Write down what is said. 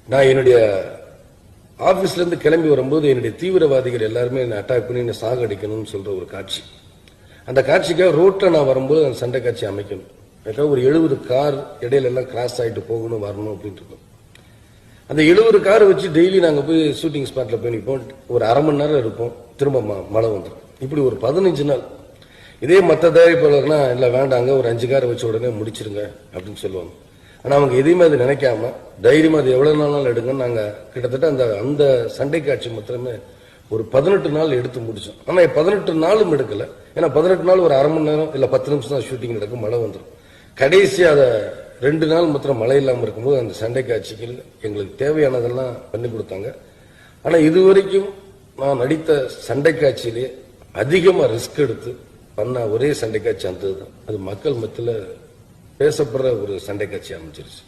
நான் என்னுடைய ஆபீஸ்ல இருந்து கிளம்பி வரும்போது என்னுடைய தீவிரவாதிகள் எல்லாருமே என்ன அட்டாக் பண்ணி என்ன சாகடிக்கணும்னு சொல்ற ஒரு காட்சி. அந்த காட்சிக்காக ரோட்ல நான் வரும்போது அந்த சண்டை காட்சி அமைக்கணும். ஒரு 70 கார் இடையில எல்லாம் கிராஸ் ஆகிட்டு போகணும் வரணும் அப்படின்ட்டு இருக்கும். அந்த 70 காரை வச்சு டெய்லி நாங்க போய் ஷூட்டிங் ஸ்பாட்ல போய் நிற்போம். ஒரு அரை மணி நேரம் இருப்போம், திரும்ப மழை வந்துடும். இப்படி ஒரு 15 நாள். இதே மற்ற தயாரிப்பாளர்னா இல்லை வேண்டாங்க, ஒரு 5 காரை வச்சு உடனே முடிச்சிருங்க அப்படின்னு சொல்லுவாங்க. ஆனா அவங்க எதையுமே அது நினைக்காம தைரியமா அது எவ்வளவு நாள் எடுங்கன்னு நாங்க கிட்டத்தட்ட அந்த சண்டை காட்சி மாத்திரமே ஒரு 18 நாள் எடுத்து முடிச்சோம். ஆனா 18 நாளும் எடுக்கல. ஏன்னா 18 நாள் ஒரு அரை மணி நேரம் இல்ல 10 நிமிஷம் தான் ஷூட்டிங் நடக்கும், மழை வந்துடும். கடைசி அதை 2 நாள் மாத்திரம் மழை இல்லாம இருக்கும்போது அந்த சண்டை காட்சிகள் எங்களுக்கு தேவையானதெல்லாம் பண்ணி கொடுத்தாங்க. ஆனா இதுவரைக்கும் நான் நடித்த சண்டை காட்சியிலேயே அதிகமா ரிஸ்க் எடுத்து பண்ண ஒரே சண்டை காட்சி அந்த தான். அது மக்கள் மத்தியில பேசப்படுற ஒரு சண்டை காட்சி அமைச்சிருச்சு.